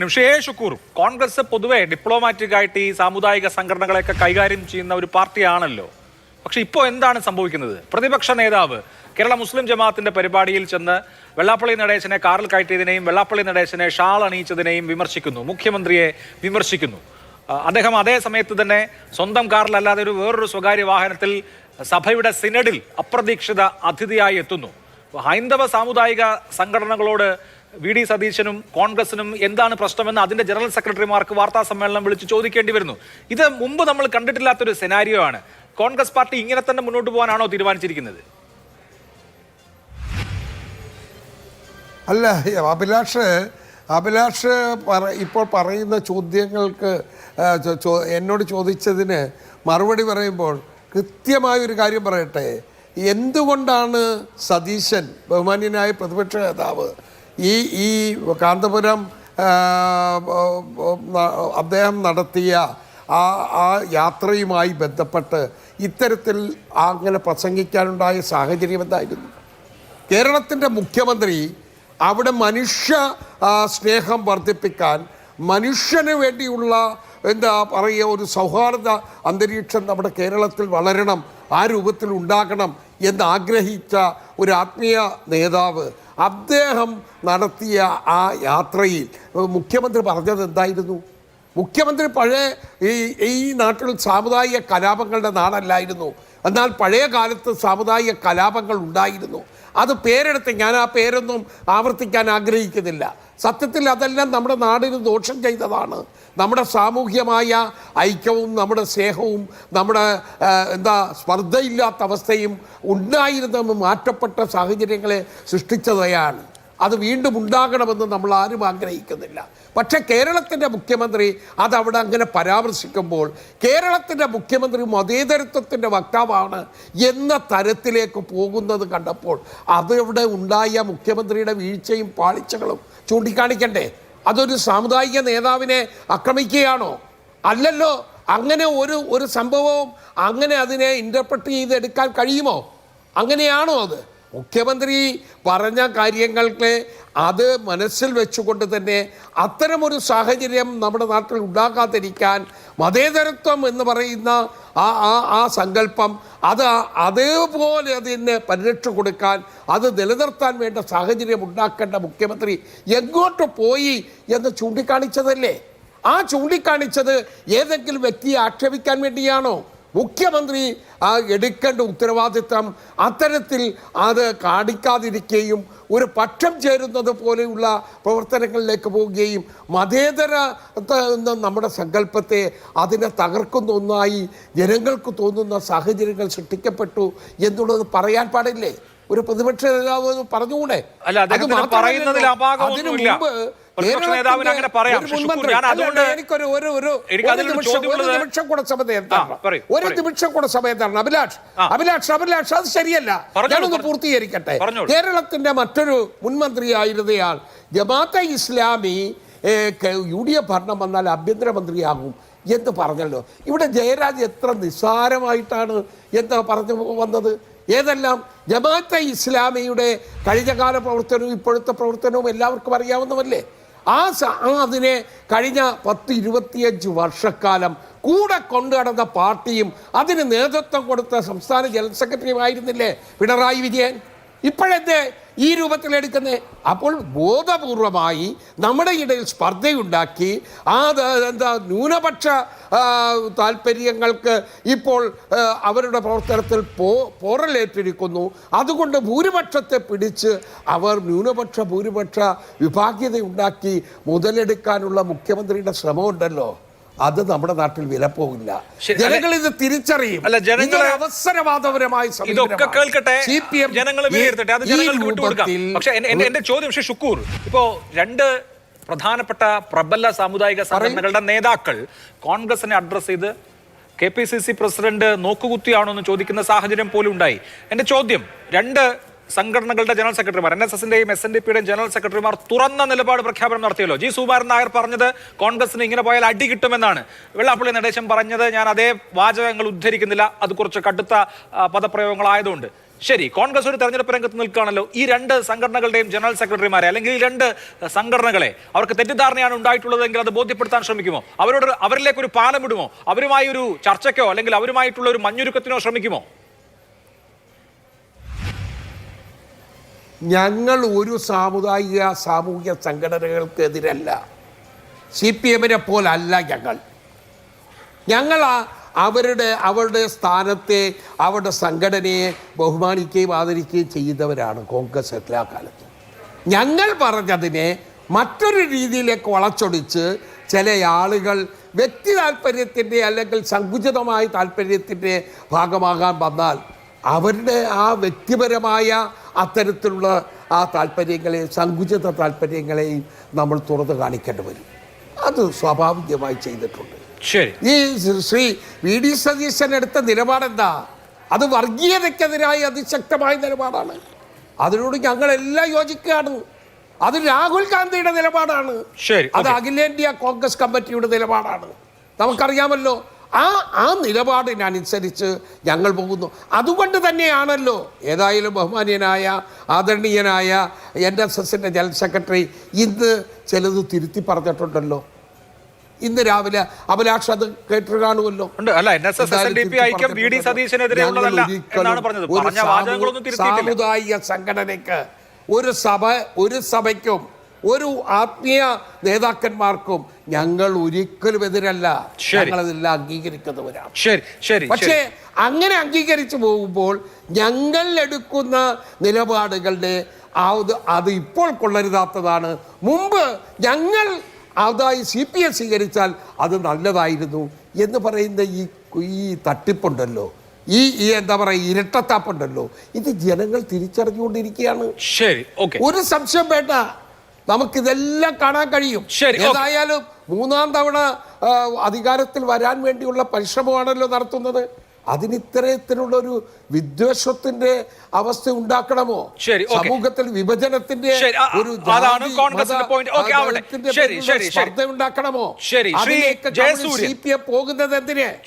നിമിഷയെ ഷുക്കൂർ, കോൺഗ്രസ് പൊതുവെ ഡിപ്ലോമാറ്റിക് ആയിട്ട് ഈ സാമുദായിക സംഘടനകളെയൊക്കെ കൈകാര്യം ചെയ്യുന്ന ഒരു പാർട്ടിയാണല്ലോ. പക്ഷെ ഇപ്പോൾ എന്താണ് സംഭവിക്കുന്നത്? പ്രതിപക്ഷ നേതാവ് കേരള മുസ്ലിം ജമാഅത്തിന്റെ പരിപാടിയിൽ ചെന്ന് വെള്ളാപ്പള്ളി നടേശനെ കാറിൽ കയറ്റിയതിനെയും വെള്ളാപ്പള്ളി നടേശനെ ഷാൾ അണിയിച്ചതിനെയും വിമർശിക്കുന്നു, മുഖ്യമന്ത്രിയെ വിമർശിക്കുന്നു. അദ്ദേഹം അതേ സമയത്ത് തന്നെ സ്വന്തം കാറിലല്ലാതെ വേറൊരു സ്വകാര്യ വാഹനത്തിൽ സഭയുടെ സിനഡിൽ അപ്രതീക്ഷിത അതിഥിയായി എത്തുന്നു. ഹൈന്ദവ സാമുദായിക സംഘടനകളോട് വി ഡി സതീശനും കോൺഗ്രസിനും എന്താണ് പ്രശ്നമെന്ന് അതിന്റെ ജനറൽ സെക്രട്ടറിമാർക്ക് വാർത്താ സമ്മേളനം വിളിച്ച് ചോദിക്കേണ്ടി വരുന്നു. ഇത് മുമ്പ് നമ്മൾ കണ്ടിട്ടില്ലാത്തൊരു സെനാരിയോ ആണ്. കോൺഗ്രസ് പാർട്ടി ഇങ്ങനെ തന്നെ മുന്നോട്ട് പോകാനാണോ തീരുമാനിച്ചിരിക്കുന്നത്? അല്ല, അഭിലാഷ് ഇപ്പോൾ പറയുന്ന ചോദ്യങ്ങൾക്ക് എന്നോട് ചോദിച്ചതിന് മറുപടി പറയുമ്പോൾ കൃത്യമായൊരു കാര്യം പറയട്ടെ. എന്തുകൊണ്ടാണ് സതീശൻ, ബഹുമാന്യനായ പ്രതിപക്ഷ നേതാവ്, ഈ കാന്തപുരം അദ്ദേഹം നടത്തിയ ആ യാത്രയുമായി ബന്ധപ്പെട്ട് ഇത്തരത്തിൽ അങ്ങനെ പ്രസംഗിക്കാനുണ്ടായ സാഹചര്യം എന്തായിരുന്നു? കേരളത്തിൻ്റെ മുഖ്യമന്ത്രി അവിടെ മനുഷ്യ സ്നേഹം വർദ്ധിപ്പിക്കാൻ, മനുഷ്യന് വേണ്ടിയുള്ള എന്താ പറയുക, ഒരു സൗഹാർദ്ദ അന്തരീക്ഷം നമ്മുടെ കേരളത്തിൽ വളരണം, ആ രൂപത്തിൽ ഉണ്ടാകണം എന്നാഗ്രഹിച്ച ഒരു ആത്മീയ നേതാവ്, അദ്ദേഹം നടത്തിയ ആ യാത്രയിൽ മുഖ്യമന്ത്രി പറഞ്ഞത് എന്തായിരുന്നു? മുഖ്യമന്ത്രി പഴയ ഈ നാട്ടിൽ സാമുദായിക കലാപങ്ങളുടെ നാടല്ലായിരുന്നു. എന്നാൽ പഴയ കാലത്ത് സാമുദായിക കലാപങ്ങൾ ഉണ്ടായിരുന്നു. അത് പേരെടുത്ത് ഞാൻ ആ പേരൊന്നും ആവർത്തിക്കാൻ ആഗ്രഹിക്കുന്നില്ല. സത്യത്തിൽ അതെല്ലാം നമ്മുടെ നാടിന് ദോഷം ചെയ്തതാണ്. നമ്മുടെ സാമൂഹ്യമായ ഐക്യവും നമ്മുടെ സ്നേഹവും നമ്മുടെ സ്പർദ്ധയില്ലാത്ത അവസ്ഥയും ഉണ്ടായിരുന്ന മാറ്റപ്പെട്ട സാഹചര്യങ്ങളെ സൃഷ്ടിച്ചതാണ്. അത് വീണ്ടും ഉണ്ടാകണമെന്ന് നമ്മൾ ആരും ആഗ്രഹിക്കുന്നില്ല. പക്ഷേ കേരളത്തിൻ്റെ മുഖ്യമന്ത്രി അതവിടെ അങ്ങനെ പരാമർശിക്കുമ്പോൾ കേരളത്തിൻ്റെ മുഖ്യമന്ത്രി മതേതരത്വത്തിൻ്റെ വക്താവാണ് എന്ന തരത്തിലേക്ക് പോകുന്നത് കണ്ടപ്പോൾ അതവിടെ ഉണ്ടായ മുഖ്യമന്ത്രിയുടെ വീഴ്ചയും പാളിച്ചകളും ചൂണ്ടിക്കാണിക്കണ്ടേ? അതൊരു സാമുദായിക നേതാവിനെ ആക്രമിക്കുകയാണോ? അല്ലല്ലോ. അങ്ങനെ ഒരു സംഭവവും അങ്ങനെ അതിനെ ഇൻ്റർപ്രറ്റ് ചെയ്തെടുക്കാൻ കഴിയുമോ? അങ്ങനെയാണോ? അത് മുഖ്യമന്ത്രി പറഞ്ഞ കാര്യങ്ങൾക്ക് അത് മനസ്സിൽ വെച്ചുകൊണ്ട് തന്നെ അത്തരമൊരു സാഹചര്യം നമ്മുടെ നാട്ടിൽ ഉണ്ടാകാതിരിക്കാൻ മതേതരത്വം എന്ന് പറയുന്ന ആ സങ്കല്പം അതേപോലെ അതിന് പരിരക്ഷ കൊടുക്കാൻ, അത് നിലനിർത്താൻ വേണ്ട സാഹചര്യം ഉണ്ടാക്കേണ്ട മുഖ്യമന്ത്രി എങ്ങോട്ട് പോയി എന്ന് ചൂണ്ടിക്കാണിച്ചതല്ലേ? ആ ചൂണ്ടിക്കാണിച്ചത് ഏതെങ്കിലും വ്യക്തിയെ ആക്ഷേപിക്കാൻ വേണ്ടിയാണോ? മുഖ്യമന്ത്രി എടുക്കേണ്ട ഉത്തരവാദിത്തം അത്തരത്തിൽ അത് കാണിക്കാതിരിക്കുകയും ഒരു പക്ഷം ചേരുന്നത് പോലെയുള്ള പ്രവർത്തനങ്ങളിലേക്ക് പോവുകയും മതേതര നമ്മുടെ സങ്കല്പത്തെ അതിനെ തകർക്കുന്ന ഒന്നായി ജനങ്ങൾക്ക് തോന്നുന്ന സാഹചര്യങ്ങൾ സൃഷ്ടിക്കപ്പെട്ടു എന്നുള്ളത് പറയാൻ പാടില്ലേ? ഒരു പ്രതിപക്ഷ നേതാവ് പറഞ്ഞുകൂടെ? അതിനു മുമ്പ് ഒരു നിമിഷം കൂടെ സമയം തരണം അഭിലാഷ്. അത് ശരിയല്ല. ഞാനൊന്ന് പൂർത്തീകരിക്കട്ടെ. കേരളത്തിന്റെ മറ്റൊരു മുൻമന്ത്രിയായിരുന്നയാൾ ജമാഅത്തെ ഇസ്ലാമി UDF ഭരണം വന്നാൽ ആഭ്യന്തരമന്ത്രിയാകും എന്ന് പറഞ്ഞല്ലോ. ഇവിടെ ജയരാജ് എത്ര നിസ്സാരമായിട്ടാണ് എന്താ പറഞ്ഞു വന്നത്? ഏതെല്ലാം ജമാഅത്തെ ഇസ്ലാമിയുടെ കഴിഞ്ഞകാല പ്രവർത്തനവും ഇപ്പോഴത്തെ പ്രവർത്തനവും എല്ലാവർക്കും അറിയാവുന്നതല്ലേ? അതിനെ കഴിഞ്ഞ 10-25 വർഷക്കാലം കൂടെ കൊണ്ടു നടന്ന പാർട്ടിയും അതിന് നേതൃത്വം കൊടുത്ത സംസ്ഥാന ജനറൽ സെക്രട്ടറിയും ആയിരുന്നില്ലേ പിണറായി വിജയൻ? ഇപ്പോഴെന്തേ ഈ രൂപത്തിലെടുക്കുന്നത്? അപ്പോൾ ബോധപൂർവമായി നമ്മുടെ ഇടയിൽ സ്പർദ്ധയുണ്ടാക്കി ന്യൂനപക്ഷ താല്പര്യങ്ങൾക്ക് ഇപ്പോൾ അവരുടെ പ്രവർത്തനത്തിൽ പോറലേറ്റിരിക്കുന്നു. അതുകൊണ്ട് ഭൂരിപക്ഷത്തെ പിടിച്ച് അവർ ഭൂരിപക്ഷ വിഭാഗീയതയുണ്ടാക്കി മുതലെടുക്കാനുള്ള മുഖ്യമന്ത്രിയുടെ ശ്രമമുണ്ടല്ലോ, അത് നമ്മുടെ നാട്ടിൽ വിലപ്പോവില്ല. ജനങ്ങൾ ഇത് തിരിച്ചറിയും. അവസരവാദപരമായ എന്റെ ചോദ്യം ഷുക്കൂർ, ഇപ്പോ രണ്ട് പ്രധാനപ്പെട്ട പ്രബല സാമുദായിക സംഘടനകളുടെ നേതാക്കൾ കോൺഗ്രസിനെ അഡ്രസ് ചെയ്ത് KPCC പ്രസിഡന്റ് നോക്കുകുത്തിയാണോ എന്ന് ചോദിക്കുന്ന സാഹചര്യം പോലും ഉണ്ടായി. എന്റെ ചോദ്യം, രണ്ട് സംഘടനകളുടെ ജനറൽ സെക്രട്ടറിമാർ, NSSന്റെയും SNDPയുടെയും ജനറൽ സെക്രട്ടറിമാർ തുറന്ന നിലപാട് പ്രഖ്യാപനം നടത്തിയല്ലോ. ജി സുകുമാരൻ നായർ പറഞ്ഞത് കോൺഗ്രസിന് ഇങ്ങനെ പോയാൽ അടി കിട്ടുമെന്നാണ്. വെള്ളാപ്പള്ളി നടേശൻ പറഞ്ഞത്, ഞാൻ അതേ വാചകങ്ങൾ ഉദ്ധരിക്കുന്നില്ല, അത് കുറച്ച് കടുത്ത പദപ്രയോഗങ്ങളായതുകൊണ്ട്. ശരി, കോൺഗ്രസ് ഒരു തെരഞ്ഞെടുപ്പ് രംഗത്ത് നിൽക്കുകയാണല്ലോ. ഈ രണ്ട് സംഘടനകളുടെയും ജനറൽ സെക്രട്ടറിമാരെ അല്ലെങ്കിൽ ഈ രണ്ട് സംഘടനകളെ അവർക്ക് തെറ്റിദ്ധാരണയാണ് ഉണ്ടായിട്ടുള്ളതെങ്കിൽ അത് ബോധ്യപ്പെടുത്താൻ ശ്രമിക്കുമോ? അവരിലേക്ക് ഒരു പാലം ഇടുമോ? അവരുമായി ഒരു ചർച്ചയ്ക്കോ അല്ലെങ്കിൽ അവരുമായിട്ടുള്ള ഒരു മഞ്ഞുരുക്കത്തിനോ ശ്രമിക്കുമോ? ഞങ്ങൾ ഒരു സാമൂഹിക സംഘടനകൾക്കെതിരല്ല. CPM-നെ പോലല്ല ഞങ്ങൾ അവരുടെ സ്ഥാനത്തെ, അവരുടെ സംഘടനയെ ബഹുമാനിക്കുകയും ആദരിക്കുകയും ചെയ്യുന്നവരാണ് കോൺഗ്രസ് എല്ലാ കാലത്തും. ഞങ്ങൾ പറഞ്ഞതിനെ മറ്റൊരു രീതിയിലേക്ക് വളച്ചൊടിച്ച് ചില ആളുകൾ വ്യക്തി താല്പര്യത്തിൻ്റെ അല്ലെങ്കിൽ സങ്കുചിതമായ താല്പര്യത്തിൻ്റെ ഭാഗമാകാൻ വന്നാൽ അവരുടെ ആ വ്യക്തിപരമായ അത്തരത്തിലുള്ള ആ താല്പര്യങ്ങളെയും സങ്കുചിത താല്പര്യങ്ങളെയും നമ്മൾ തുറന്നു കാണിക്കേണ്ടി വരും. അത് സ്വാഭാവികമായി ചെയ്തിട്ടുണ്ട്. ശരി, ഈ ശ്രീ VD സതീശൻ എടുത്ത നിലപാടെന്താ? അത് വർഗീയതയ്ക്കെതിരായ അതിശക്തമായ നിലപാടാണ്. അതിനോട് ഞങ്ങളെല്ലാം യോജിക്കുകയാണ്. അത് രാഹുൽ ഗാന്ധിയുടെ നിലപാടാണ്. ശരി, അത് അഖിലേന്ത്യാ കോൺഗ്രസ് കമ്മിറ്റിയുടെ നിലപാടാണ്. നമുക്കറിയാമല്ലോ. ആ നിലപാടിനനുസരിച്ച് ഞങ്ങൾ പോകുന്നു. അതുകൊണ്ട് തന്നെയാണല്ലോ ഏതായാലും ബഹുമാന്യനായ ആദരണീയനായ NSSന്റെ ജനറൽ സെക്രട്ടറി ഇന്ന് ചിലത് തിരുത്തി പറഞ്ഞിട്ടുണ്ടല്ലോ. ഇന്ന് രാവിലെ അഭിലാഷ് അത് കേട്ടു കാണുമല്ലോ. VD സതീശനെതിരെയുള്ളതല്ല എന്നാണ് പറഞ്ഞത്. പറഞ്ഞ വാചകങ്ങളൊന്നും തിരുത്തിയിട്ടില്ല. സാമുദായിക സംഘടനയ്ക്ക് ഒരു സഭയ്ക്കും ഒരു ആത്മീയ നേതാക്കന്മാർക്കും ഞങ്ങൾ ഒരിക്കലും എതിരല്ല. ഞങ്ങളതെല്ലാം അംഗീകരിക്കുന്നവരാണ്. പക്ഷേ അങ്ങനെ അംഗീകരിച്ചു പോകുമ്പോൾ ഞങ്ങൾ എടുക്കുന്ന നിലപാടുകളുടെ അത് ഇപ്പോൾ കൊള്ളരുതാത്തതാണ്. മുമ്പ് ഞങ്ങൾ അതായി CPM സ്വീകരിച്ചാൽ അത് നല്ലതായിരുന്നു എന്ന് പറയുന്ന ഈ തട്ടിപ്പുണ്ടല്ലോ, ഈ എന്താ പറയുക ഇരട്ടത്താപ്പുണ്ടല്ലോ, ഇത് ജനങ്ങൾ തിരിച്ചറിഞ്ഞുകൊണ്ടിരിക്കുകയാണ്. ശരി, ഓക്കെ, ഒരു സംശയം വേണ്ട. നമുക്കിതെല്ലാം കാണാൻ കഴിയും. ഏതായാലും മൂന്നാം തവണ അധികാരത്തിൽ വരാൻ വേണ്ടിയുള്ള പരിശ്രമമാണല്ലോ നടത്തുന്നത്. അതിന് ഇത്തരത്തിലുള്ള ഒരു വിദ്വേഷത്തിന്റെ അവസ്ഥ ഉണ്ടാക്കണമോ? സമൂഹത്തിൽ വിഭജനത്തിന്റെ ഒരു സ്പർദ്ധ ഉണ്ടാക്കണമോ? അതിലേക്ക് CPM പോകുന്നത് എന്തിന്?